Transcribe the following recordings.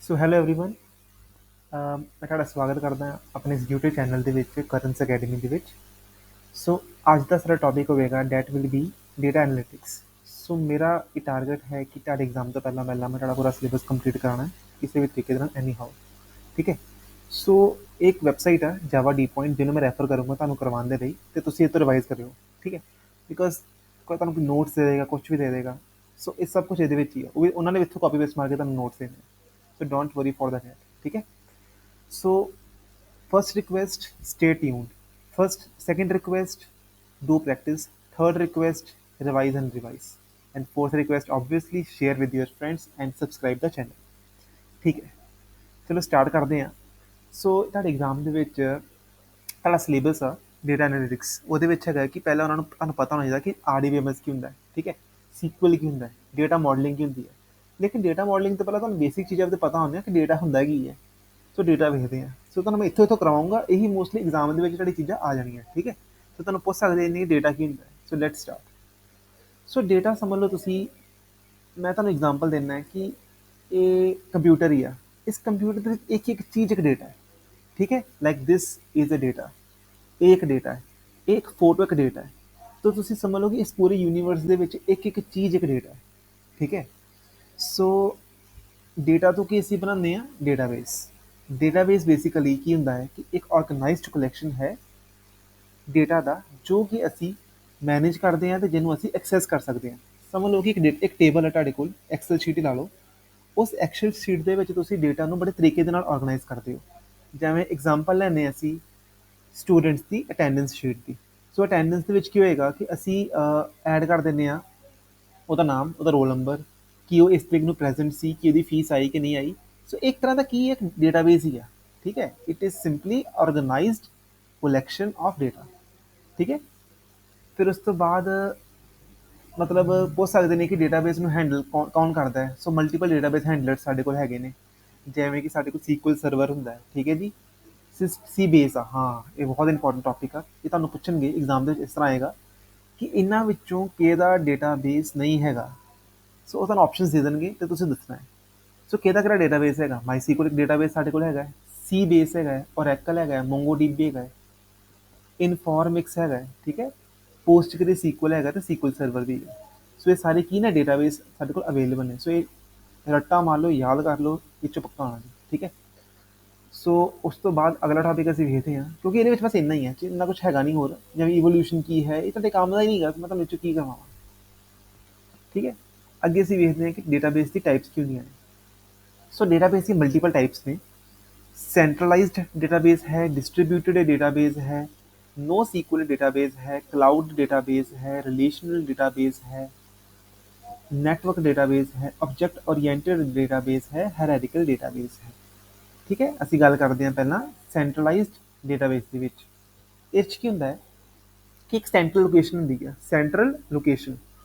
So hello everyone. ਮੈਂ ਤੁਹਾਡਾ ਸਵਾਗਤ ਕਰਦਾ ਹਾਂ ਆਪਣੇ ਇਸ YouTube ਚੈਨਲ ਦੇ ਵਿੱਚ ਕਰਨਸ ਅਕੈਡਮੀ ਦੇ ਵਿੱਚ। ਸੋ ਅੱਜ ਦਾ ਸਾਡਾ ਟੌਪਿਕ ਹੋਵੇਗਾ that will be data analytics. So ਮੇਰਾ ਇਹ ਟਾਰਗੇਟ ਹੈ ਕਿ ਤੁਹਾਡੇ ਐਗਜ਼ਾਮ ਤੋਂ ਪਹਿਲਾਂ ਮੈਂ ਤੁਹਾਡਾ ਪੂਰਾ ਸਿਲੇਬਸ ਕੰਪਲੀਟ ਕਰਾਉਣਾ ਹੈ ਕਿਸੇ ਵੀ ਤਰੀਕੇ ਦੇ ਨਾਲ ਐਨੀ ਹਾਓ। ਠੀਕ ਹੈ। ਸੋ ਇੱਕ ਵੈਬਸਾਈਟ ਹੈ ਜਾਵਾ ਡੀ ਪੁਆਇੰਟ ਜਿਹਨੂੰ ਮੈਂ ਰੈਫਰ ਕਰੂੰਗਾ ਤੁਹਾਨੂੰ ਕਰਵਾਉਣ ਦੇ ਲਈ ਅਤੇ ਤੁਸੀਂ ਇਹ ਤੋਂ ਰਿਵਾਈਜ਼ ਕਰਿਓ। ਠੀਕ ਹੈ। ਬਿਕੋਜ਼ ਕੋਈ ਤੁਹਾਨੂੰ ਕੋਈ ਨੋਟਸ ਦੇ ਦੇਗਾ ਕੁਛ ਵੀ ਦੇ ਦੇਗਾ। ਸੋ ਇਹ ਸਭ ਕੁਛ ਇਹਦੇ ਵਿੱਚ ਹੀ ਹੈ। ਉਹ ਵੀ ਉਹਨਾਂ ਨੇ ਇੱਥੋਂ ਕਾਪੀ ਪੇਸਟ ਮਾਰ ਕੇ ਤੁਹਾਨੂੰ ਨੋਟਸ ਦੇਣੇ। So don't worry for that yet. ठीक है। So first request, stay tuned. First, second request, do practice. Third request, revise and revise. And fourth request, obviously share with your friends and subscribe the channel. ठीक है। चलो start करते हैं। सो ਤੁਹਾਡੇ exam ਦੇ ਵਿੱਚ ਤੁਹਾਡਾ ਸਿਲੇਬਸ ਆ ਡੇਟਾ ਐਨਾਲਿਟਿਕਸ ਉਹਦੇ ਵਿੱਚ ਹੈਗਾ ਕਿ ਪਹਿਲਾਂ ਉਹਨਾਂ ਨੂੰ ਤੁਹਾਨੂੰ ਪਤਾ ਹੋਣਾ ਚਾਹੀਦਾ ਕਿ ਆਰਡੀਬੀਐਮਐਸ ਕੀ ਹੁੰਦਾ ਹੈ। ਠੀਕ ਹੈ। ਸੀਕੁਅਲ ਕੀ ਹੁੰਦਾ ਹੈ, ਡੇਟਾ ਮਾਡਲਿੰਗ ਕੀ ਹੁੰਦੀ ਹੈ। ਲੇਕਿਨ ਡੇਟਾ ਮਾਡਲਿੰਗ ਤੋਂ ਪਹਿਲਾਂ ਤੁਹਾਨੂੰ ਬੇਸਿਕ ਚੀਜ਼ਾਂ ਤੇ ਪਤਾ ਹੁੰਦੀਆਂ ਕਿ ਡੇਟਾ ਹੁੰਦਾ ਕੀ ਹੈ। ਸੋ ਡੇਟਾ ਵੇਖਦੇ ਹਾਂ। ਸੋ ਤੁਹਾਨੂੰ ਮੈਂ ਇੱਥੋਂ ਕਰਵਾਉਂਗਾ। ਇਹੀ ਮੋਸਟਲੀ ਐਗਜ਼ਾਮ ਦੇ ਵਿੱਚ ਤੁਹਾਡੀ ਚੀਜ਼ਾਂ ਆ ਜਾਣੀਆਂ। ਠੀਕ ਹੈ। ਸੋ ਤੁਹਾਨੂੰ ਪੁੱਛ ਸਕਦੇ ਨੇ ਡੇਟਾ ਕੀ ਹੁੰਦਾ ਹੈ। So let's start. So data ਸਮਝ ਲਓ ਤੁਸੀਂ, ਮੈਂ ਤੁਹਾਨੂੰ ਐਗਜ਼ਾਮਪਲ ਦਿੰਦਾ ਹੈ ਕਿ ਇਹ ਕੰਪਿਊਟਰ ਹੀ ਆ। ਇਸ ਕੰਪਿਊਟਰ ਦੇ ਵਿੱਚ ਇੱਕ ਇੱਕ ਚੀਜ਼ ਇੱਕ ਡੇਟਾ ਹੈ। ठीक है। Like this is a data. ਇਹ ਇੱਕ ਡੇਟਾ ਹੈ, ਇਹ ਇੱਕ ਫੋਟੋ ਇੱਕ ਡੇਟਾ ਹੈ। ਤਾਂ ਤੁਸੀਂ ਸਮਝ ਲਓ ਕਿ ਇਸ ਪੂਰੇ ਯੂਨੀਵਰਸ ਦੇ ਵਿੱਚ ਇੱਕ ਇੱਕ ਚੀਜ਼ ਇੱਕ ਡੇਟਾ ਹੈ। ਠੀਕ ਹੈ। ਸੋ ਡੇਟਾ ਤੋਂ ਕੀ ਅਸੀਂ ਬਣਾਉਂਦੇ ਹਾਂ ਡੇਟਾਬੇਸ। ਡੇਟਾਬੇਸ ਬੇਸਿਕਲੀ ਕੀ ਹੁੰਦਾ ਹੈ ਕਿ ਇੱਕ ਆਰਗੇਨਾਈਜ਼ਡ ਕਲੈਕਸ਼ਨ ਹੈ ਡੇਟਾ ਦਾ ਜੋ ਕਿ ਅਸੀਂ ਮੈਨੇਜ ਕਰਦੇ ਹਾਂ ਅਤੇ ਜਿਹਨੂੰ ਅਸੀਂ ਐਕਸੈਸ ਕਰ ਸਕਦੇ ਹਾਂ। ਸਮਝ ਲਓ ਕਿ ਇੱਕ ਟੇਬਲ ਹੈ ਤੁਹਾਡੇ ਕੋਲ, ਐਕਸਲ ਸ਼ੀਟ ਹੀ ਲਾ ਲਓ। ਉਸ ਐਕਸਲ ਸ਼ੀਟ ਦੇ ਵਿੱਚ ਤੁਸੀਂ ਡੇਟਾ ਨੂੰ ਬੜੇ ਤਰੀਕੇ ਦੇ ਨਾਲ ਆਰਗੇਨਾਈਜ਼ ਕਰਦੇ ਹੋ। ਜਿਵੇਂ ਐਗਜ਼ਾਮਪਲ ਲੈਂਦੇ ਅਸੀਂ ਸਟੂਡੈਂਟਸ ਦੀ ਅਟੈਂਡੈਂਸ ਸ਼ੀਟ ਦੀ। ਸੋ ਅਟੈਂਡੈਂਸ ਦੇ ਵਿੱਚ ਕੀ ਹੋਏਗਾ ਕਿ ਅਸੀਂ ਐਡ ਕਰ ਦਿੰਦੇ ਹਾਂ ਉਹਦਾ ਨਾਮ, ਉਹਦਾ ਰੋਲ ਨੰਬਰ, ਕਿ ਉਹ ਇਸ ਤਰੀਕ ਨੂੰ ਪ੍ਰੈਜ਼ੈਂਟ ਸੀ, ਕਿ ਉਹਦੀ ਫੀਸ ਆਈ ਕਿ ਨਹੀਂ ਆਈ। ਸੋ ਇੱਕ ਤਰ੍ਹਾਂ ਦਾ ਕੀ ਇੱਕ ਡੇਟਾਬੇਸ ਹੀ ਆ। ਠੀਕ ਹੈ। It is simply organised collection of data. ਠੀਕ ਹੈ। ਫਿਰ ਉਸ ਤੋਂ ਬਾਅਦ ਮਤਲਬ ਪੁੱਛ ਸਕਦੇ ਨੇ ਕਿ ਡੇਟਾਬੇਸ ਨੂੰ ਹੈਂਡਲ ਕੌਣ ਕਰਦਾ ਹੈ। ਸੋ ਮਲਟੀਪਲ ਡੇਟਾਬੇਸ ਹੈਂਡਲਰ ਸਾਡੇ ਕੋਲ ਹੈਗੇ ਨੇ। ਜਿਵੇਂ ਕਿ ਸਾਡੇ ਕੋਲ ਸੀਕੁਅਲ ਸਰਵਰ ਹੁੰਦਾ ਹੈ। ਠੀਕ ਹੈ ਜੀ। ਸੀ ਬੇਸ ਆ। ਹਾਂ, ਇਹ ਬਹੁਤ ਇੰਪੋਰਟੈਂਟ ਟੌਪਿਕ ਆ। ਇਹ ਤੁਹਾਨੂੰ ਪੁੱਛਣਗੇ ਐਗਜ਼ਾਮ ਦੇ ਵਿੱਚ ਇਸ ਤਰ੍ਹਾਂ ਆਏਗਾ ਕਿ ਇਹਨਾਂ ਵਿੱਚੋਂ ਕਿਹਦਾ ਡੇਟਾਬੇਸ ਨਹੀਂ ਹੈਗਾ। ਸੋ ਉਹ ਤੁਹਾਨੂੰ ਆਪਸ਼ਨਸ ਦੇ ਦੇਣਗੇ ਅਤੇ ਤੁਸੀਂ ਦੱਸਣਾ ਹੈ। ਸੋ ਕਿਹੜਾ ਡੇਟਾਬੇਸ ਹੈਗਾ। ਮਾਈ ਸੀਕੁਅਲ ਇੱਕ ਡੇਟਾਬੇਸ ਸਾਡੇ ਕੋਲ ਹੈਗਾ, ਸੀ ਬੇਸ ਹੈਗਾ, ਔਰੈਕਲ ਹੈਗਾ, ਮੋਂਗੋਡੀਬੀ ਹੈਗਾ, ਇਨਫੋਰਮਿਕਸ ਹੈਗਾ। ਠੀਕ ਹੈ। ਪੋਸਟਗਰੇ ਸੀਕੁਅਲ ਹੈਗਾ ਅਤੇ ਸੀਕੁਅਲ ਸਰਵਰ ਵੀ ਹੈ। ਸੋ ਇਹ ਸਾਰੇ ਕੀ ਨੇ ਡੇਟਾਬੇਸ ਸਾਡੇ ਕੋਲ ਅਵੇਲੇਬਲ ਨੇ। ਸੋ ਇਹ ਰੱਟਾ ਮਾਰ ਲਓ, ਯਾਦ ਕਰ ਲਓ, ਇਹ 'ਚੋਂ ਪੱਕਾ ਆਉਣਾ ਜੀ। ਠੀਕ ਹੈ। ਸੋ ਉਸ ਤੋਂ ਬਾਅਦ ਅਗਲਾ ਟੌਪਿਕ ਅਸੀਂ ਵੇਖਦੇ ਹਾਂ ਕਿਉਂਕਿ ਇਹਦੇ ਵਿੱਚ ਬਸ ਇੰਨਾ ਹੀ ਹੈ ਕਿ ਇੰਨਾ ਕੁਛ ਹੈਗਾ ਨਹੀਂ ਹੋਰ। ਜਿਵੇਂ ਇਵੋਲਿਊਸ਼ਨ ਕੀ ਹੈ, ਇਹ ਤੁਹਾਡੇ ਕੰਮ ਦਾ ਹੀ ਨਹੀਂ ਹੈਗਾ। ਮੈਂ ਤੁਹਾਨੂੰ ਇਹ 'ਚੋਂ ਕੀ ਕਰਵਾਵਾਂ। ਠੀਕ ਹੈ। ਅੱਗੇ ਅਸੀਂ ਵੇਖਦੇ ਹਾਂ ਕਿ ਡੇਟਾਬੇਸ ਦੀ ਟਾਈਪਸ ਕੀ ਹੁੰਦੀਆਂ ਨੇ। ਸੋ ਡੇਟਾਬੇਸ ਦੀ ਮਲਟੀਪਲ ਟਾਈਪਸ ਨੇ। सेंट्रलाइज्ड डेटाबेस है, डिस्ट्रीब्यूटेड डेटाबेस है, नो सीक्वल डेटाबेस है, क्लाउड डेटाबेस है, रिलेशनल डेटाबेस है, नेटवर्क डेटाबेस है, ऑब्जेक्ट ओरिएंटेड डेटाबेस है, हायरार्किकल डेटाबेस है। ठीक है। ਅਸੀਂ ਗੱਲ ਕਰਦੇ ਹਾਂ ਪਹਿਲਾਂ ਸੈਂਟਰਲਾਈਜ਼ਡ ਡੇਟਾਬੇਸ ਦੇ ਵਿੱਚ। ਇਹ 'ਚ ਕੀ ਹੁੰਦਾ ਹੈ ਕਿ ਇੱਕ ਸੈਂਟਰਲ ਲੋਕੇਸ਼ਨ ਹੁੰਦੀ ਹੈ, ਸੈਂਟਰਲ ਲੋਕੇਸ਼ਨ।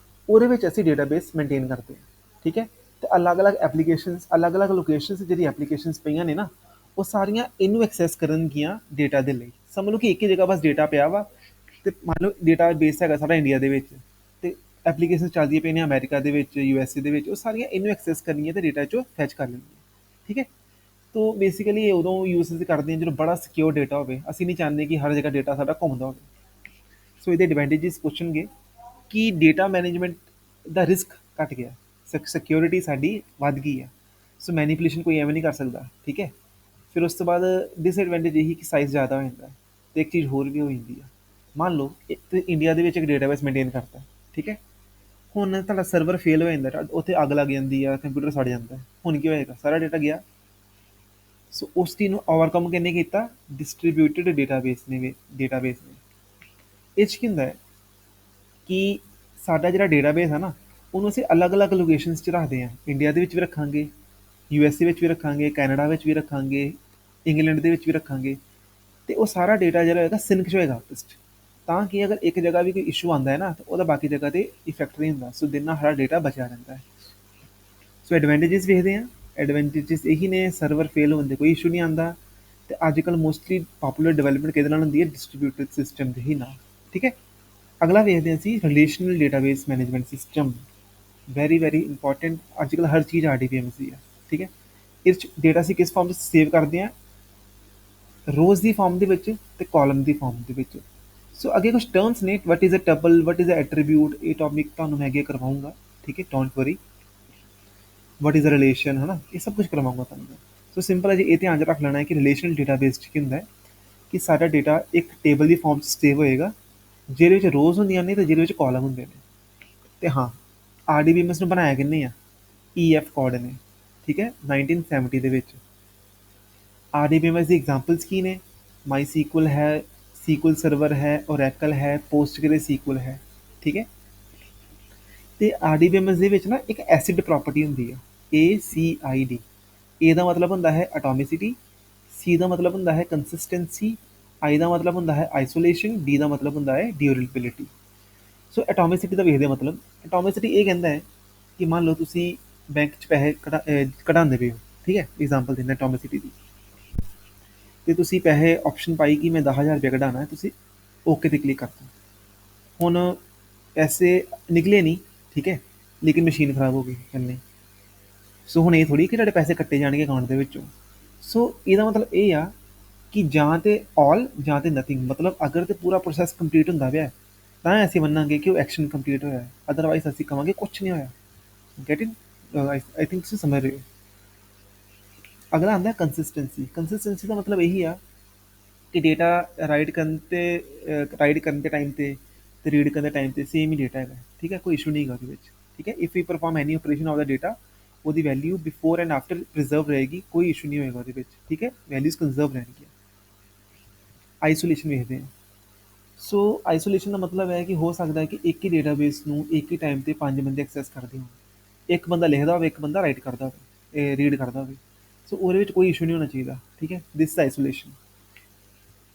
ਉਹਦੇ ਵਿੱਚ ਅਸੀਂ ਡੇਟਾਬੇਸ ਮੇਨਟੇਨ ਕਰਦੇ ਹਾਂ। ਠੀਕ ਹੈ। ਅਤੇ ਅਲੱਗ-ਅਲੱਗ ਐਪਲੀਕੇਸ਼ਨਸ, ਅਲੱਗ-ਅਲੱਗ ਲੋਕੇਸ਼ਨਸ ਜਿਹੜੀ ਐਪਲੀਕੇਸ਼ਨਸ ਪਈਆਂ ਨੇ ਨਾ, ਉਹ ਸਾਰੀਆਂ ਇਹਨੂੰ ਐਕਸੈਸ ਕਰਨਗੀਆਂ ਡੇਟਾ ਦੇ ਲਈ। ਸਮਝ ਲਓ ਕਿ ਇੱਕ ਹੀ ਜਗ੍ਹਾ ਬਸ ਡੇਟਾ ਪਿਆ ਵਾ ਅਤੇ ਮੰਨ ਲਓ ਡੇਟਾ ਬੇਸ ਹੈਗਾ ਸਾਡਾ ਇੰਡੀਆ ਦੇ ਵਿੱਚ ਅਤੇ ਐਪਲੀਕੇਸ਼ਨ ਚੱਲਦੀਆਂ ਪਈਆਂ ਨੇ ਅਮਰੀਕਾ ਦੇ ਵਿੱਚ, USA ਦੇ ਵਿੱਚ। ਉਹ ਸਾਰੀਆਂ ਇਹਨੂੰ ਐਕਸੈਸ ਕਰਨੀਆਂ ਅਤੇ ਡੇਟਾ 'ਚੋਂ ਫੈਚ ਕਰ ਲੈਣਗੀਆਂ। ਠੀਕ ਹੈ। ਤੋ ਬੇਸਿਕਲੀ ਇਹ ਉਦੋਂ ਯੂਜ਼ ਕਰਦੇ ਹਾਂ ਜਦੋਂ ਬੜਾ ਸਿਕਿਉਰ ਡੇਟਾ ਹੋਵੇ। ਅਸੀਂ ਨਹੀਂ ਚਾਹੁੰਦੇ ਕਿ ਹਰ ਜਗ੍ਹਾ ਡੇਟਾ ਸਾਡਾ ਘੁੰਮਦਾ ਹੋਵੇ। ਸੋ ਇਹਦੇ ਐਡਵਾਂਟੇਜਸ ਪੁੱਛਣਗੇ ਕਿ ਡੇਟਾ ਮੈਨੇਜਮੈਂਟ ਦਾ ਰਿਸਕ ਘੱਟ ਗਿਆ, ਸਿਕਿਉਰਿਟੀ ਸਾਡੀ ਵੱਧ ਗਈ ਆ। ਸੋ ਮੈਨੀਪੂਲੇਸ਼ਨ ਕੋਈ ਐਵੇਂ ਨਹੀਂ ਕਰ ਸਕਦਾ। ਠੀਕ ਹੈ। ਫਿਰ ਉਸ ਤੋਂ ਬਾਅਦ ਡਿਸਐਡਵਾਂਟੇਜ ਇਹੀ ਕਿ ਸਾਈਜ਼ ਜ਼ਿਆਦਾ ਹੋ ਜਾਂਦਾ ਅਤੇ ਇੱਕ ਚੀਜ਼ ਹੋਰ ਵੀ ਹੋ ਜਾਂਦੀ ਆ। ਮੰਨ ਲਓ ਤੁਸੀਂ ਇੰਡੀਆ ਦੇ ਵਿੱਚ ਇੱਕ ਡੇਟਾਬੇਸ ਮੇਨਟੇਨ ਕਰਤਾ। ਠੀਕ ਹੈ। ਹੁਣ ਤੁਹਾਡਾ ਸਰਵਰ ਫੇਲ ਹੋ ਜਾਂਦਾ, ਉੱਥੇ ਅੱਗ ਲੱਗ ਜਾਂਦੀ ਆ, ਕੰਪਿਊਟਰ ਸੜ ਜਾਂਦਾ। ਹੁਣ ਕੀ ਹੋਏਗਾ, ਸਾਰਾ ਡੇਟਾ ਗਿਆ। ਸੋ ਉਸ ਚੀਜ਼ ਨੂੰ ਓਵਰਕਮ ਕਿਹਨੇ ਕੀਤਾ, ਡਿਸਟਰੀਬਿਊਟਿਡ ਡੇਟਾਬੇਸ ਨੇ। ਇਹ 'ਚ ਕੀ ਹੁੰਦਾ ਹੈ ਕਿ ਸਾਡਾ ਜਿਹੜਾ ਡੇਟਾਬੇਸ ਹੈ ਨਾ, ਉਹਨੂੰ ਅਸੀਂ ਅਲੱਗ-ਅਲੱਗ ਲੋਕੇਸ਼ਨਸ 'ਚ ਰੱਖਦੇ ਹਾਂ। ਇੰਡੀਆ ਦੇ ਵਿੱਚ ਵੀ ਰੱਖਾਂਗੇ, USA ਵਿੱਚ ਵੀ ਰੱਖਾਂਗੇ, ਕੈਨੇਡਾ ਵਿੱਚ ਵੀ ਰੱਖਾਂਗੇ, ਇੰਗਲੈਂਡ ਦੇ ਵਿੱਚ ਵੀ ਰੱਖਾਂਗੇ। ਅਤੇ ਉਹ ਸਾਰਾ ਡੇਟਾ ਜਿਹੜਾ ਹੋਏਗਾ ਸਿੰਕ 'ਚ ਹੋਏਗਾ ਆਪਸ 'ਚ, ਤਾਂ ਕਿ ਅਗਰ ਇੱਕ ਜਗ੍ਹਾ ਵੀ ਕੋਈ ਇਸ਼ੂ ਆਉਂਦਾ ਹੈ ਨਾ ਤਾਂ ਉਹਦਾ ਬਾਕੀ ਜਗ੍ਹਾ 'ਤੇ ਇਫੈਕਟ ਨਹੀਂ ਹੁੰਦਾ। ਸੋ ਜਿਹਦੇ ਨਾਲ ਸਾਡਾ ਡੇਟਾ ਬਚਿਆ ਰਹਿੰਦਾ ਹੈ। ਸੋ ਐਡਵਾਂਟੇਜਸ ਵੇਖਦੇ ਹਾਂ। ਐਡਵਾਂਟੇਜਸ ਇਹੀ ਨੇ, ਸਰਵਰ ਫੇਲ ਹੋਣ 'ਤੇ ਕੋਈ ਇਸ਼ੂ ਨਹੀਂ ਆਉਂਦਾ ਅਤੇ ਅੱਜ ਕੱਲ੍ਹ ਮੋਸਟਲੀ ਪਾਪੂਲਰ ਡਿਵੈਲਪਮੈਂਟ ਕਿਹਦੇ ਨਾਲ ਹੁੰਦੀ ਹੈ, ਡਿਸਟਰੀਬਿਊਟਿਡ ਸਿਸਟਮ ਦੇ ਹੀ ਨਾਲ। ਠੀਕ ਹੈ। ਅਗਲਾ ਵੇਖਦੇ ਹਾਂ ਅਸੀਂ relational database management system. Very very important. ਅੱਜ ਕੱਲ੍ਹ ਹਰ ਚੀਜ਼ RDBMS ਦੀ ਹੈ। ਠੀਕ ਹੈ। ਇਹ 'ਚ ਡੇਟਾ ਅਸੀਂ ਕਿਸ ਫਾਰਮ 'ਚ ਸੇਵ ਕਰਦੇ ਹਾਂ, ਰੋਜ਼ ਦੀ ਫਾਰਮ ਦੇ ਵਿੱਚ ਤੇ ਕਾਲਮ ਦੀ ਫਾਰਮ ਦੇ ਵਿੱਚ। ਸੋ ਅੱਗੇ ਕੁਛ ਟਰਮਸ ਨੇ, what is a tuple, what is a attribute, ਇਹ ਟੌਪਿਕ ਤੁਹਾਨੂੰ ਮੈਂ ਅੱਗੇ ਕਰਵਾਊਂਗਾ, ਠੀਕ ਹੈ, don't worry. What is a relation, ਹੈ ਨਾ, ਇਹ ਸਭ ਕੁਛ ਕਰਵਾਊਂਗਾ ਤੁਹਾਨੂੰ ਮੈਂ। ਸੋ ਸਿੰਪਲ ਹੈ ਜੀ, ਇਹ ਧਿਆਨ 'ਚ ਰੱਖ ਲੈਣਾ ਹੈ ਕਿ ਰਿਲੇਸ਼ਨਲ ਡੇਟਾਬੇਸ 'ਚ ਕੀ ਹੁੰਦਾ ਹੈ ਕਿ ਸਾਡਾ ਡੇਟਾ ਇੱਕ ਟੇਬਲ ਦੀ ਫਾਰਮ 'ਚ ਸੇਵ ਹੋਏਗਾ, ਜਿਹਦੇ ਵਿੱਚ ਰੋਜ਼ ਹੁੰਦੀਆਂ ਨੇ ਤੇ ਜਿਹਦੇ ਵਿੱਚ ਕਾਲਮ ਹੁੰਦੇ ਨੇ। ਤੇ ਹਾਂ, RDBMS ਨੂੰ ਬਣਾਇਆ ਕਿਹਨੇ ਆ? EF ਕੋਡ ਨੇ, ਠੀਕ ਹੈ, 1970 ਦੇ ਵਿੱਚ। RDBMS ਦੀ ਐਗਜ਼ਾਮਪਲਸ ਕੀ ਨੇ? MySQL ਹੈ, SQL ਸਰਵਰ ਹੈ, Oracle ਹੈ, PostgreSQL ਹੈ, ਠੀਕ ਹੈ। ਤੇ RDBMS ਦੇ ਵਿੱਚ ਨਾ ਇੱਕ ਐਸਿਡ ਪ੍ਰੋਪਰਟੀ ਹੁੰਦੀ ਹੈ, ACID। A ਦਾ ਮਤਲਬ ਹੁੰਦਾ ਹੈ ਅਟੋਮਿਸਿਟੀ, C ਦਾ ਮਤਲਬ ਹੁੰਦਾ ਹੈ ਕੰਸਿਸਟੈਂਸੀ, I ਦਾ ਮਤਲਬ ਹੁੰਦਾ ਹੈ ਆਈਸੋਲੇਸ਼ਨ, D ਦਾ ਮਤਲਬ ਹੁੰਦਾ ਹੈ ਡਿਊਰੇਬਿਲਿਟੀ। ਸੋ ਐਟੋਮਿਸਿਟੀ ਦਾ ਵੇਖਦੇ ਹਾਂ, ਮਤਲਬ ਐਟੋਮਿਸਿਟੀ ਇਹ ਕਹਿੰਦਾ ਹੈ ਕਿ ਮੰਨ ਲਓ ਤੁਸੀਂ ਬੈਂਕ 'ਚ ਪੈਸੇ ਕਢਾਉਂਦੇ ਪਏ ਹੋ, ਠੀਕ ਹੈ, ਐਗਜ਼ਾਮਪਲ ਦਿੰਦਾ ਐਟੋਮਿਸਿਟੀ ਦੀ। ਤੇ ਤੁਸੀਂ ਪੈਸੇ ਆਪਸ਼ਨ ਪਾਈ ਕਿ ਮੈਂ 10,000 ਰੁਪਏ ਕਢਾਉਣਾ ਹੈ, ਤੁਸੀਂ ਓਕੇ ਤੇ ਕਲਿੱਕ ਕਰਤਾ। ਹੁਣ ਪੈਸੇ ਨਿਕਲੇ ਨਹੀਂ, ਠੀਕ ਹੈ, ਲੇਕਿਨ ਮਸ਼ੀਨ ਖਰਾਬ ਹੋ ਗਈ ਇੰਨੇ। ਸੋ ਹੁਣ ਇਹ ਥੋੜੀ ਕਿ ਤੁਹਾਡੇ ਪੈਸੇ ਕੱਟੇ ਜਾਣਗੇ ਅਕਾਊਂਟ ਦੇ ਵਿੱਚੋਂ। ਸੋ ਇਹਦਾ ਮਤਲਬ ਇਹ ਆ ਕਿ ਜਾਂ ਤੇ ਆਲ ਜਾਂ ਤੇ ਨਥਿੰਗ, ਮਤਲਬ ਅਗਰ ਤੇ ਪੂਰਾ ਪ੍ਰੋਸੈਸ ਕੰਪਲੀਟ ਹੁੰਦਾ ਪਿਆ ਤਾਂ ਅਸੀਂ ਮੰਨਾਂਗੇ ਕਿ ਉਹ ਐਕਸ਼ਨ ਕੰਪਲੀਟ ਹੋਇਆ, ਅਦਰਵਾਈਜ਼ ਅਸੀਂ ਕਵਾਂਗੇ ਕੁਛ ਨਹੀਂ ਹੋਇਆ। Get it? ਆਈ ਥਿੰਕ ਤੁਸੀਂ ਸਮਝ ਰਹੇ ਹੋ। ਅਗਲਾ ਆਉਂਦਾ ਕੰਸਿਸਟੈਂਸੀ। ਕੰਸਿਸਟੈਂਸੀ ਦਾ ਮਤਲਬ ਇਹੀ ਆ ਕਿ ਡੇਟਾ ਰਾਈਟ ਕਰਨ ਦੇ ਟਾਈਮ ਤੇ ਰੀਡ ਕਰਨ ਦੇ ਟਾਈਮ ਤੇ ਸੇਮ ਹੀ ਡੇਟਾ ਹੈਗਾ, ਠੀਕ ਹੈ, ਕੋਈ ਇਸ਼ੂ ਨਹੀਂ ਹੈਗਾ ਉਹਦੇ ਵਿੱਚ, ਠੀਕ ਹੈ। If you perform any operation of the data, ਉਹਦੀ value before and after preserve ਰਹੇਗੀ, ਕੋਈ ਇਸ਼ੂ ਨਹੀਂ ਹੋਏਗਾ ਉਹਦੇ ਵਿੱਚ, ਠੀਕ ਹੈ, ਵੈਲਿਊਜ਼ ਕੰਜ਼ਰਵ ਰਹਿਣਗੀਆਂ। ਆਈਸੋਲੇਸ਼ਨ ਵੇਖਦੇ ਹਾਂ। ਸੋ ਆਈਸੋਲੇਸ਼ਨ ਦਾ ਮਤਲਬ ਹੈ ਕਿ ਹੋ ਸਕਦਾ ਹੈ ਕਿ ਇੱਕ ਹੀ ਡੇਟਾਬੇਸ ਨੂੰ ਇੱਕ ਹੀ ਟਾਈਮ ਤੇ 5 ਬੰਦੇ ਐਕਸੈਸ ਕਰਦੇ ਹੋਣ, ਇੱਕ ਬੰਦਾ ਲਿਖਦਾ ਹੋਵੇ, ਇੱਕ ਬੰਦਾ ਰਾਈਟ ਕਰਦਾ ਹੋਵੇ, ਰੀਡ ਕਰਦਾ ਹੋਵੇ। ਸੋ ਉਹਦੇ ਵਿੱਚ ਕੋਈ ਇਸ਼ੂ ਨਹੀਂ ਹੋਣਾ ਚਾਹੀਦਾ, ਠੀਕ ਹੈ, ਦਿਸ ਆਈਸੋਲੇਸ਼ਨ।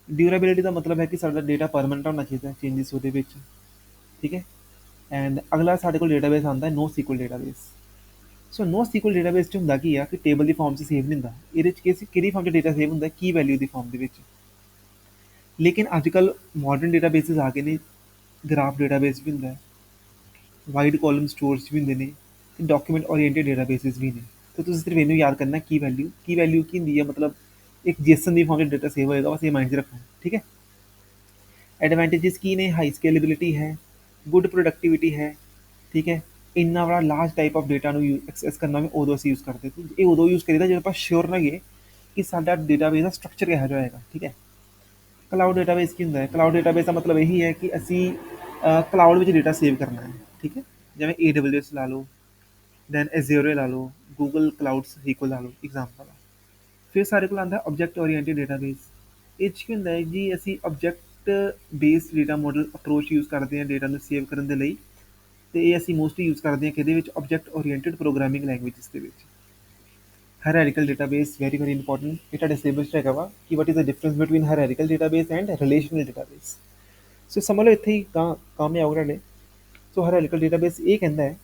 ਡਿਊਰੇਬਿਲਿਟੀ ਦਾ ਮਤਲਬ ਹੈ ਕਿ ਸਾਡਾ ਡੇਟਾ ਪਰਮਾਨੈਂਟ ਹੋਣਾ ਚਾਹੀਦਾ, ਚੇਂਜਸ ਉਹਦੇ ਵਿੱਚ, ਠੀਕ ਹੈ। ਐਂਡ ਅਗਲਾ ਸਾਡੇ ਕੋਲ ਡੇਟਾਬੇਸ ਆਉਂਦਾ ਹੈ ਨੋ ਸੀਕੁਅਲ ਡੇਟਾਬੇਸ। ਸੋ ਨੋ ਸੀਕੁਅਲ ਡੇਟਾਬੇਸ 'ਚ ਹੁੰਦਾ ਕੀ ਆ ਕਿ ਟੇਬਲ ਦੀ ਫਾਰਮ 'ਚ ਸੇਵ ਨਹੀਂ ਹੁੰਦਾ, ਇਹਦੇ 'ਚ ਕਿਹੜੀ ਫਾਰਮ 'ਚ ਡੇਟਾ ਸੇਵ ਹੁੰਦਾ, ਕੀ ਵੈਲਿਊ ਦੀ ਫਾਰਮ ਦੇ ਵਿੱਚ। ਲੇਕਿਨ ਅੱਜ ਕੱਲ੍ਹ ਮਾਡਰਨ ਡੇਟਾਬੇਸਿਸ ਆ ਗਏ ਨੇ, ਗ੍ਰਾਫ ਡੇਟਾਬੇਸ ਵੀ ਹੁੰਦਾ ਹੈ, ਵਾਈਡ ਕਾਲਮ ਸਟੋਰਸ ਵੀ ਹੁੰਦੇ ਨੇ, ਤੇ ਡਾਕੂਮੈਂਟ ਓਰੀਐਂਟਡ ਡੇਟਾਬੇਸਿਸ ਵੀ ਨੇ। ਤੇ ਤੁਸੀਂ ਸਿਰਫ ਇਹਨੂੰ ਯਾਦ ਕਰਨਾ, ਕੀ ਵੈਲਿਊ ਕੀ ਹੁੰਦੀ ਹੈ, ਮਤਲਬ ਇੱਕ ਜੇਸਨ ਦੀ ਫਾਰਮ 'ਚ ਡੇਟਾ ਸੇਵ ਹੋਏਗਾ, ਬਸ ਇਹ ਮਾਈਂਡ 'ਚ ਰੱਖਣਾ, ਠੀਕ ਹੈ। ਐਡਵਾਂਟੇजेस ਕੀ ਨੇ? ਹਾਈ ਸਕੇਲੇਬਿਲਿਟੀ ਹੈ, ਗੁੱਡ ਪ੍ਰੋਡਕਟਿਵਿਟੀ ਹੈ, ਠੀਕ ਹੈ। ਇੰਨਾ ਬੜਾ ਲਾਰਜ ਟਾਈਪ ਆਫ ਡੇਟਾ ਨੂੰ ਐਕਸੈਸ ਕਰਨਾ ਵੀ ਉਦੋਂ ਅਸੀਂ ਯੂਜ਼ ਕਰਦੇ ਸੀ, ਇਹ ਉਦੋਂ ਯੂਜ਼ ਕਰੀਦਾ ਜਦੋਂ ਆਪਾਂ ਸ਼ੋਰ ਨਾ ਗਏ ਕਿ ਸਾਡਾ ਡੇਟਾਬੇਸ ਦਾ ਸਟਰਕਚਰ ਕਿਹੋ ਜਿਹਾ ਹੋਏਗਾ, ਠੀਕ ਹੈ। ਕਲਾਊਡ ਡੇਟਾਬੇਸ ਕੀ ਹੁੰਦਾ ਹੈ? ਕਲਾਊਡ ਡੇਟਾਬੇਸ ਦਾ ਮਤਲਬ ਇਹੀ ਹੈ ਕਿ ਅਸੀਂ ਕਲਾਊਡ ਵਿੱਚ ਡੇਟਾ ਸੇਵ ਕਰਨਾ ਹੈ, ਠੀਕ ਹੈ। ਜਿਵੇਂ AWS ਲਾ ਲਓ, ਦੈਨ Azure ਲਾ ਲਓ, ਗੂਗਲ ਕਲਾਊਡ SQL ਲਾ ਲਓ, ਐਗਜ਼ਾਮਪਲ ਆ। ਫਿਰ ਸਾਡੇ ਕੋਲ ਆਉਂਦਾ ਆਬਜੈਕਟ ਓਰੀਐਂਟਡ ਡੇਟਾਬੇਸ। ਇਹ 'ਚ ਕੀ ਹੁੰਦਾ ਹੈ ਜੀ, ਅਸੀਂ object based data model approach use ਕਰਦੇ ਹਾਂ ਡੇਟਾ ਨੂੰ ਸੇਵ ਕਰਨ ਦੇ ਲਈ। ਤੇ ਇਹ ਅਸੀਂ ਮੋਸਟਲੀ ਯੂਜ਼ ਕਰਦੇ ਹਾਂ ਕਿਹਦੇ ਵਿੱਚ? ਆਬਜੈਕਟ ਓਰੀਐਂਟਡ ਪ੍ਰੋਗਰਾਮਿੰਗ ਲੈਂਗੁਏਜਸ ਦੇ ਵਿੱਚ। Hierarchical database very very important, ਇਹ ਤੁਹਾਡੇ ਸਿਲੇਬਸ 'ਚ ਹੈਗਾ ਵਾ ਕਿ what is the difference between hierarchical database and relational database. So ਸਮਝ ਲਓ ਇੱਥੇ ਹੀ ਕੰਮ ਹੀ ਆਊਗਾ ਤੁਹਾਡੇ। ਸੋ ਹਾਇਰਾਰਕੀਕਲ ਡੇਟਾਬੇਸ ਇਹ ਕਹਿੰਦਾ ਹੈ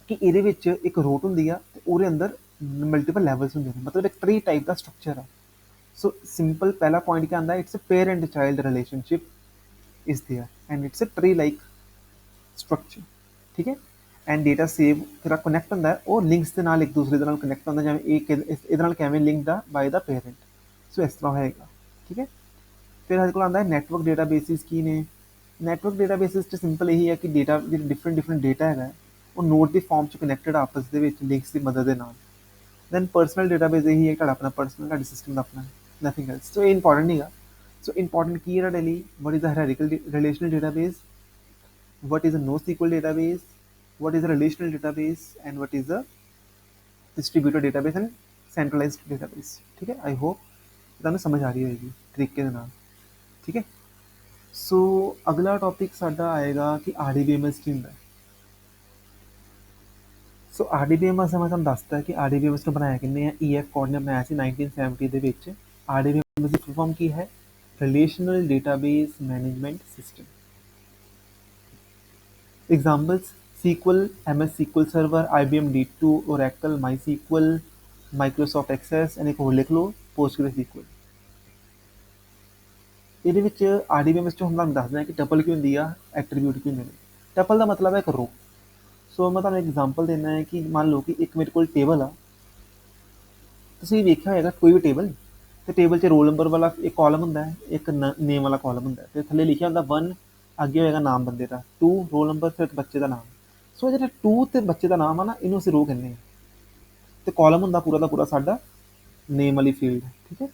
ਕਿ ਇਹਦੇ ਵਿੱਚ ਇੱਕ ਰੂਟ ਹੁੰਦੀ ਆ ਤੇ ਉਹਦੇ ਅੰਦਰ ਮਲਟੀਪਲ ਲੈਵਲਸ ਹੁੰਦੇ ਨੇ, ਮਤਲਬ ਇੱਕ ਟਰੀ ਟਾਈਪ ਦਾ ਸਟਰਕਚਰ ਆ। ਸੋ ਸਿੰਪਲ ਪਹਿਲਾ ਪੁਆਇੰਟ क्या आंदा है? It's a parent child relationship is there and it's a tree like structure, ठीक है। एंड डेटा सेव ਜਿਹੜਾ ਕਨੈਕਟ ਹੁੰਦਾ ਹੈ ਉਹ ਲਿੰਕਸ ਦੇ ਨਾਲ ਇੱਕ ਦੂਸਰੇ ਦੇ ਨਾਲ ਕਨੈਕਟ ਹੁੰਦਾ, ਜਿਵੇਂ ਇਹਦੇ ਨਾਲ ਕਿਵੇਂ ਲਿੰਕਡ ਆ ਬਾਈ ਦਾ ਪੇਰੈਂਟ। ਸੋ ਇਸ ਤਰ੍ਹਾਂ ਹੋਏਗਾ, ਠੀਕ ਹੈ। ਫਿਰ ਸਾਡੇ ਕੋਲ ਆਉਂਦਾ ਹੈ ਨੈਟਵਰਕ ਡੇਟਾਬੇਸਿਸ ਕੀ ਨੇ? ਨੈਟਵਰਕ ਡੇਟਾਬੇਸਿਸ 'ਚ ਸਿੰਪਲ ਇਹੀ ਹੈ ਕਿ ਡੇਟਾ ਜਿਹੜੇ ਡਿਫਰੈਂਟ ਡੇਟਾ ਹੈਗਾ ਉਹ ਨੋਡ ਦੀ ਫਾਰਮ 'ਚ ਕਨੈਕਟਡ ਆਪਸ ਦੇ ਵਿੱਚ ਲਿੰਕਸ ਦੀ ਮਦਦ ਦੇ ਨਾਲ। ਦੈਨ ਪਰਸਨਲ ਡੇਟਾਬੇਸ ਇਹੀ ਹੈ ਤੁਹਾਡਾ ਆਪਣਾ ਪਰਸਨਲ, ਤੁਹਾਡੇ ਸਿਸਟਮ ਦਾ ਆਪਣਾ, ਨਥਿੰਗ ਐਲਸ। ਸੋ ਇਹ ਇੰਪੋਰਟੈਂਟ ਨਹੀਂ ਗਾ। ਸੋ ਇੰਪੋਰਟੈਂਟ ਕੀ ਹੈ ਤੁਹਾਡੇ ਲਈ? What is a hierarchical relational database, what is a NoSQL database, what is a relational database, and what is a distributed database and centralized database, ठीक है। आई होप ਤੁਹਾਨੂੰ ਸਮਝ ਆ ਰਹੀ ਹੋਏਗੀ ਤਰੀਕੇ ਦੇ ਨਾਲ, ਠੀਕ ਹੈ। ਸੋ ਅਗਲਾ ਟੌਪਿਕ ਸਾਡਾ ਆਏਗਾ ਕਿ RDBMS ਕੀ ਹੁੰਦਾ ਹੈ। ਸੋ RDBMS ਮੈਂ ਤੁਹਾਨੂੰ ਦੱਸਦਾ ਕਿ RDBMS ਨੂੰ ਬਣਾਇਆ ਕਿੰਨੇ ਆ? EF ਕੋਡ ਨੇ ਬਣਾਇਆ ਸੀ 1970 ਦੇ ਵਿੱਚ। RDBMS ਦੀ ਫੁੱਲ ਫਾਰਮ ਕੀ ਹੈ? Relational database management system. Examples SQL, MS SQL server, IBM D2, Oracle, MySQL, Microsoft Access, and एक ਹੋਰ ਲਿਖ ਲਓ PostgreSQL। ਇਹਦੇ ਵਿੱਚ RDBMS 'ਚ ਹੁਣ ਤੁਹਾਨੂੰ ਦੱਸਦਾ ਕਿ ਟਪਲ ਕੀ ਹੁੰਦੀ ਆ, ਐਟਰੀਬਿਊਟ ਕੀ ਹੁੰਦੇ ਨੇ। ਟਪਲ ਦਾ ਮਤਲਬ ਹੈ ਇੱਕ ਰੋ। ਸੋ ਮੈਂ ਤੁਹਾਨੂੰ ਐਗਜ਼ਾਮਪਲ ਦੇਣਾ ਹੈ ਕਿ ਮੰਨ ਲਓ ਕਿ ਇੱਕ ਮੇਰੇ ਕੋਲ ਟੇਬਲ ਆ, ਤੁਸੀਂ ਵੇਖਿਆ ਹੋਏਗਾ ਕੋਈ ਵੀ ਟੇਬਲ, ਤੇ ਟੇਬਲ 'ਚ ਰੋਲ ਨੰਬਰ ਵਾਲਾ ਇੱਕ ਕਾਲਮ ਹੁੰਦਾ ਹੈ, ਇੱਕ ਨੇਮ ਵਾਲਾ ਕਾਲਮ ਹੁੰਦਾ ਹੈ, ਤੇ ਥੱਲੇ ਲਿਖਿਆ ਹੁੰਦਾ 1, ਅੱਗੇ ਹੋਏਗਾ ਨਾਮ ਬੰਦੇ ਦਾ, 2 ਰੋਲ ਨੰਬਰ, ਫਿਰ ਬੱਚੇ ਦਾ ਨਾਮ। ਸੋ ਜਿਹੜਾ 2 ਤੇ ਬੱਚੇ ਦਾ ਨਾਮ ਆ ਨਾ, ਇਹਨੂੰ ਅਸੀਂ ਰੋ ਕਹਿੰਦੇ ਹਾਂ, ਤੇ ਕਾਲਮ ਹੁੰਦਾ ਪੂਰਾ ਦਾ ਪੂਰਾ ਸਾਡਾ ਨੇਮ ਵਾਲੀ ਫੀਲਡ, ਠੀਕ ਹੈ।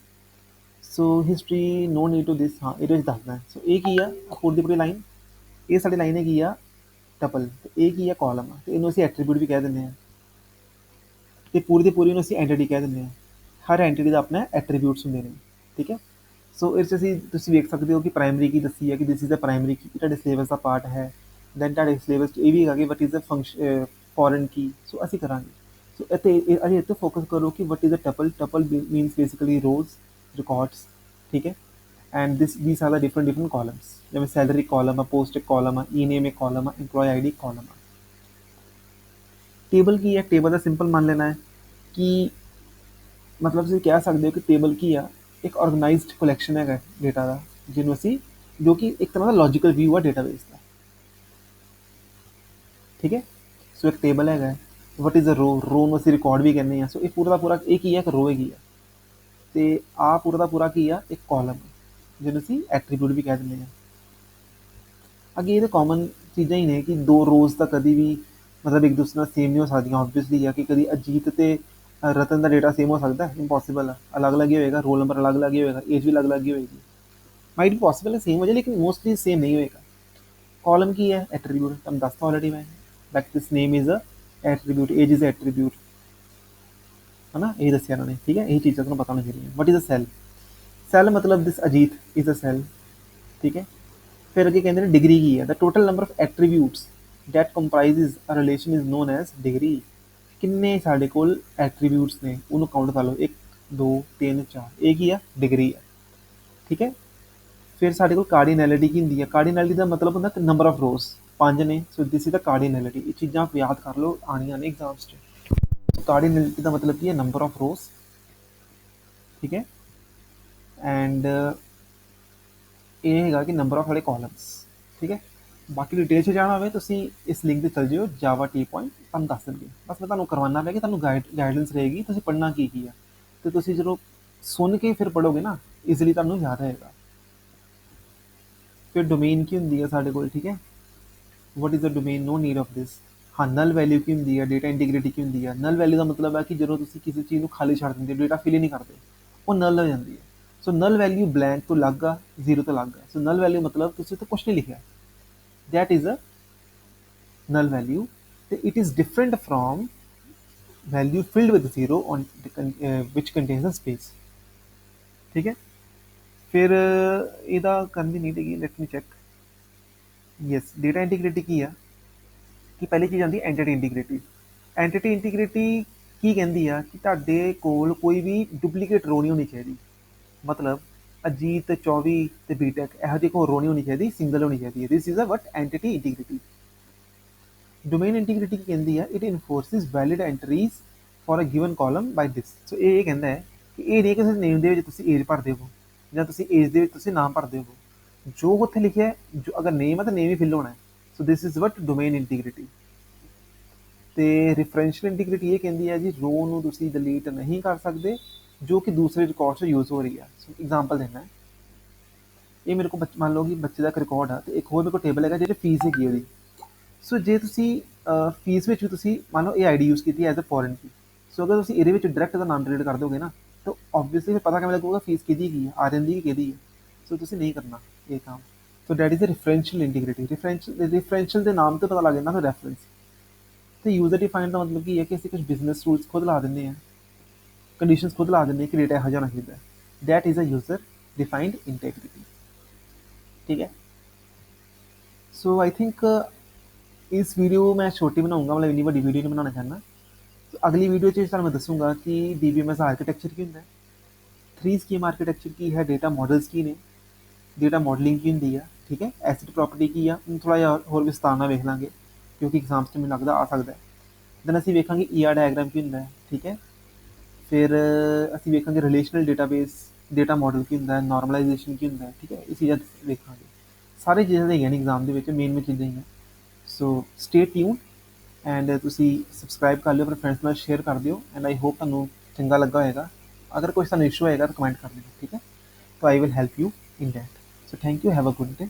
So history no need to this, ਹਾਂ ਇਹਦੇ ਵਿੱਚ ਦੱਸਦਾ। ਸੋ ਇਹ ਕੀ ਆ, ਪੂਰੀ ਦੀ ਪੂਰੀ ਲਾਈਨ, ਇਹ ਸਾਡੀ ਲਾਈਨ ਹੈਗੀ ਆ ਟਪਲ, ਤੇ ਇਹ ਕੀ ਆ ਕਾਲਮ ਆ, ਤੇ ਇਹਨੂੰ ਅਸੀਂ ਐਟਰੀਬਿਊਟ ਵੀ ਕਹਿ ਦਿੰਦੇ ਹਾਂ, ਤੇ ਪੂਰੀ ਦੀ ਪੂਰੀ ਨੂੰ ਅਸੀਂ ਐਂਟੀਟੀ ਕਹਿ ਦਿੰਦੇ ਹਾਂ। ਹਰ ਐਂਟੀਟੀ ਦਾ ਆਪਣਾ ਐਟਰੀਬਿਊਟਸ ਹੁੰਦੇ ਨੇ, ਠੀਕ ਹੈ। ਸੋ ਇਸ 'ਚ ਤੁਸੀਂ ਵੇਖ ਸਕਦੇ ਹੋ ਕਿ ਪ੍ਰਾਇਮਰੀ ਕੀ ਦੱਸੀ ਹੈ, ਕਿ ਦਿਸ ਇਜ਼ ਦਾ ਪ੍ਰਾਇਮਰੀ ਕੀ, ਤੁਹਾਡੇ ਸਿਲੇਬਸ ਦਾ ਪਾਰਟ ਹੈ। ਦੈਨ ਤੁਹਾਡੇ ਸਿਲੇਬਸ 'ਚ ਇਹ ਵੀ ਹੈਗਾ ਕਿ what is the function foreign key, so ਅਸੀਂ ਕਰਾਂਗੇ। ਸੋ ਇੱਥੇ ਅਸੀਂ ਇੱਥੇ ਫੋਕਸ ਕਰੋ ਕਿ what is the tuple, tuple means basically rows, records, ਠੀਕ ਹੈ। And these are the different columns, ਜਿਵੇਂ ਸੈਲਰੀ ਕਾਲਮ ਆ, ਪੋਸਟ ਇੱਕ ਕਾਲਮ ਆ, ਈ ਨੇਮ ਇੱਕ ਕਾਲਮ ਆ, ਇੰਪਲੋਈ ਆਈਡੀ ਕਾਲਮ ਆ। ਟੇਬਲ ਕੀ ਹੈ, ਟੇਬਲ ਦਾ ਸਿੰਪਲ ਮੰਨ ਲੈਣਾ ਹੈ ਕਿ ਮਤਲਬ ਤੁਸੀਂ ਕਹਿ ਸਕਦੇ ਹੋ ਕਿ ਟੇਬਲ ਕੀ ਆ, ਇੱਕ ਆਰਗੇਨਾਈਜ਼ਡ ਕਲੈਕਸ਼ਨ ਹੈਗਾ ਡੇਟਾ ਦਾ, ਜਿਹਨੂੰ ਅਸੀਂ, ਜੋ ਕਿ ਇੱਕ ਤਰ੍ਹਾਂ ਦਾ ਲੌਜੀਕਲ ਵਿਊ ਆ ਡੇਟਾਬੇਸ ਦਾ, ਠੀਕ ਹੈ। ਸੋ ਇੱਕ ਟੇਬਲ ਹੈਗਾ, ਵਟ ਇਜ਼ ਅ ਰੋ, ਰੋ ਨੂੰ ਅਸੀਂ ਰਿਕਾਰਡ ਵੀ ਕਹਿੰਦੇ ਹਾਂ। ਸੋ ਇਹ ਪੂਰਾ ਦਾ ਪੂਰਾ ਇਹ ਕੀ ਹੈ, ਇੱਕ ਰੋ ਹੈਗੀ ਆ, ਤੇ ਆਹ ਪੂਰਾ ਦਾ ਪੂਰਾ ਕੀ ਆ, ਇੱਕ ਕਾਲਮ, ਜਿਹਨੂੰ ਅਸੀਂ ਐਟਰੀਬਿਊਟ ਵੀ ਕਹਿ ਦਿੰਦੇ ਹਾਂ। ਅੱਗੇ ਇਹ ਤਾਂ ਕਾਮਨ ਚੀਜ਼ਾਂ ਹੀ ਨੇ ਕਿ ਦੋ ਰੋਜ਼ ਤਾਂ ਕਦੀ ਵੀ ਮਤਲਬ ਇੱਕ ਦੂਸਰੇ ਨਾਲ ਸੇਮ ਨਹੀਂ ਹੋ ਸਕਦੀਆਂ, ਓਬਵੀਅਸਲੀ ਆ ਕਿ ਕਦੀ ਅਜੀਤ ਤੇ ਰਤਨ ਦਾ ਡੇਟਾ ਸੇਮ ਹੋ ਸਕਦਾ, ਇੰਪੋਸੀਬਲ ਆ, ਅਲੱਗ ਅਲੱਗ ਹੀ ਹੋਏਗਾ, ਰੋਲ ਨੰਬਰ ਅਲੱਗ ਅਲੱਗ ਹੀ ਹੋਏਗਾ, ਏਜ ਵੀ ਅਲੱਗ ਅਲੱਗ ਹੀ ਹੋਏਗੀ। ਮਾਈਟ ਵੀ ਪॉसिबल है सेम हो जाए, लेकिन मोस्टली सेम नहीं होएगा। कॉलम की है एट्रीब्यूट, तुम दसता ऑलरेडी मैं, that this name is a attribute, age is attribute, है ना, यही दसिया इन्होंने, ठीक है। यही चीज़ें तुम्हें पता होनी चाहिए। What is a cell, cell मतलब this Ajit is a cell, ठीक है। फिर अगे कहते हैं डिग्री की है, the total number of attributes that comprises a relation is known as degree. किन्ने साढ़े कोल एट्रीब्यूट्स ने, उन्होंने काउंट कर लो, 1 2 3 4, एक ही है डिग्री है, ठीक है। फिर साढ़े कोल कार्डिनैलिटी की होंगी है, कार्डिनैलिटी का मतलब होंगे नंबर ऑफ रोज, 5 ने, so this is the cardinality. ये चीज़ां आप याद कर लो, आनियां ने एग्जाम्स च। कार्डिनैलिटी का मतलब की है नंबर ऑफ रोज, ठीक है। एंड ये है कि नंबर ऑफ साढ़े कॉलम्स, ठीक है। बाकी डिटेल से जाना हो तो इस लिंक से चल जाओ, जावा टी पॉइंट तुम दस देंगे, बस मैं तुम्हें करवाना है कि तुम्हें गाइडेंस रहेगी, तुम पढ़ना की है, तो तुम जो सुन के फिर पढ़ोगे ना, ईजिली तुम्हें याद रहेगा। फिर डोमेन की होंगी है साढ़े को, ठीक है। What is the domain, no need of this. हाँ, नल वैल्यू की होंगी है, डेटा इंटीग्रिटी की होंगी है। नल वैल्यू का मतलब है कि जो तुम किसी चीज़ को खाली छड़ देंगे, डेटा फिल ही नहीं करते, वो नल हो जाती है। सो नल वैल्यू ब्लैंक तो अलग आ, जीरो तो अलग आ। सो नल वैल्यू मतलब तुम तो कुछ नहीं लिखा, that is a null value. It is different from value filled with zero on which contains a space, ठीक है। फिर ਇਹਦਾ करनी नहीं देगी, let me check. Yes, data integrity की है कि पहली चीज़ आती है एंटिटी इंटीग्रिटी। एंटिटी इंटीग्रिटी की कहती है कि ਤੁਹਾਡੇ ਕੋਲ ਕੋਈ ਵੀ ਡੁਪਲੀਕੇਟ ਰੋ ਨਹੀਂ ਹੋਣੀ ਚਾਹੀਦੀ। ਮਤਲਬ ਅਜੀਤ 24 ਤੇ ਬੀਟੈਕ ਇਹੋ ਜਿਹੀ ਕੋਈ ਰੋ ਨਹੀਂ ਹੋਣੀ ਚਾਹੀਦੀ, ਸਿੰਗਲ ਹੋਣੀ ਚਾਹੀਦੀ ਹੈ। This is a what entity integrity. Domain integrity ਕੀ ਕਹਿੰਦੀ ਹੈ, it enforces valid entries for a given column by this. So ਇਹ ਕਹਿੰਦਾ ਹੈ ਕਿ ਇਹ ਨਹੀਂ ਕਿਸੇ ਨੇਮ ਦੇ ਵਿੱਚ ਤੁਸੀਂ ਏਜ ਭਰਦੇ ਹੋ, ਜਾਂ ਤੁਸੀਂ ਏਜ ਦੇ ਵਿੱਚ ਤੁਸੀਂ ਨਾਮ ਭਰਦੇ ਹੋ, ਜੋ ਉੱਥੇ ਲਿਖਿਆ ਹੈ, ਜੋ ਅਗਰ ਨੇਮ ਹੈ ਤਾਂ ਨੇਮ ਹੀ ਫਿਲ ਹੋਣਾ ਹੈ। So this is what domain integrity. ਤੇ ਰਿਫਰੈਂਸ਼ੀਅਲ ਇੰਟੀਗ੍ਰਿਟੀ ਇਹ ਕਹਿੰਦੀ ਹੈ ਜੀ ਰੋ ਨੂੰ ਤੁਸੀਂ ਡਿਲੀਟ ਨਹੀਂ ਕਰ ਸਕਦੇ ਜੋ ਕਿ ਦੂਸਰੇ ਰਿਕਾਰਡ 'ਚ ਯੂਜ਼ ਹੋ ਰਹੀ ਹੈ। ਸੋ ਐਗਜ਼ਾਮਪਲ ਦੇਣਾ ਹੈ, ਇਹ ਮੇਰੇ ਕੋਲ ਮੰਨ ਲਓ ਕਿ ਬੱਚੇ ਦਾ ਇੱਕ ਰਿਕਾਰਡ ਆ, ਤੇ ਇੱਕ ਹੋਰ ਮੇਰੇ ਕੋਲ ਟੇਬਲ ਹੈਗਾ ਜਿਹਦੇ ਫੀਸ ਹੈਗੀ ਉਹਦੀ। ਸੋ ਜੇ ਤੁਸੀਂ ਫੀਸ ਵਿੱਚ ਵੀ ਤੁਸੀਂ ਮੰਨ ਲਓ ਇਹ ਆਈਡੀ ਯੂਜ਼ ਕੀਤੀ ਐਜ਼ ਅ ਫੋਰਨ ਕੀ, ਸੋ ਅਗਰ ਤੁਸੀਂ ਇਹਦੇ ਵਿੱਚ ਡਾਇਰੈਕਟ ਦਾ ਨਾਮ ਡਿਲੀਟ ਕਰ ਦੋਗੇ ਨਾ, ਤਾਂ ਓਬਵੀਅਸਲੀ ਫਿਰ ਪਤਾ ਕਿਵੇਂ ਲੱਗੂਗਾ ਫੀਸ ਕਿਹਦੀ ਕੀ ਹੈ, ਆਰਐਨ ਦੀ ਕਿ ਕਿਹਦੀ ਹੈ। ਸੋ ਤੁਸੀਂ ਨਹੀਂ ਕਰਨਾ ਇਹ ਕੰਮ। ਸੋ ਡੈਟ ਇਜ਼ ਅ ਰਿਫਰੈਂਸ਼ੀਅਲ ਇੰਟੀਗ੍ਰਿਟੀ। ਰਿਫਰੈਂਸ਼ੀਅਲ ਦੇ ਨਾਮ ਤੋਂ ਪਤਾ ਲੱਗ ਜਾਂਦਾ ਫਿਰ ਰੈਫਰੈਂਸ। ਤੇ ਯੂਜ਼ਰ ਡਿਫਾਈਨਡ ਦਾ ਮਤਲਬ ਕੀ ਹੈ ਕਿ ਅਸੀਂ ਕੁਝ ਬਿਜ਼ਨਸ ਰੂਲਸ ਖੁਦ ਲਾ ਦਿੰਦੇ ਹਾਂ, ਕੰਡੀਸ਼ਨਸ ਖੁਦ ਲਾ ਦਿੰਦੇ ਹਾਂ ਕਿ ਡੇਟਾ ਇਹੋ ਜਿਹਾ ਹੋਣਾ ਚਾਹੀਦਾ। That is a user defined integrity, ठीक है। सो आई थिंक इस वीडियो मैं छोटी बनाऊंगा, मतलब इन्नी बड़ी वीडियो नहीं बनाना चाहना। तो अगली वीडियो मैं दसूँगा कि DBMS आर्किटेक्चर की होंगे, 3 स्कीम आर्किटेक्चर की है, डेटा मॉडल्स की ने, डेटा मॉडलिंग की होंगी है, ठीक है। एसिड प्रॉपर्टी की है, थोड़ा जिहा होर विस्तार नाल वेख लांगे क्योंकि एग्जाम्स च मैनूं लगदा आ सकदा है। दैन असीं वेखांगे ER डायग्राम की होंदा है, ठीक है। फिर असीं वेखांगे रिलेशनल डेटाबेस, डेटा मॉडल की होंदा है, नॉर्मलाइजेशन की होंदा है, ठीक है। ये चीज़ां वेखांगे, सारी चीज़ां हैगियां ने एग्जाम दे विच, मेन चीज़ां ही हैं। सो स्टे ट्यून एंड तुसीं सबसक्राइब कर लिओ, अपने फ्रेंड्स नाल शेयर कर दिओ। एंड आई होप तुहानूं ਚੰਗਾ ਲੱਗਾ ਹੋਏਗਾ। ਅਗਰ ਕੋਈ ਸਾਨੂੰ ਇਸ਼ੂ ਹੋਏਗਾ ਤਾਂ ਕਮੈਂਟ ਕਰ ਦੇਣਾ, ਠੀਕ ਹੈ? So I will help you in that. So thank you. Have a good day.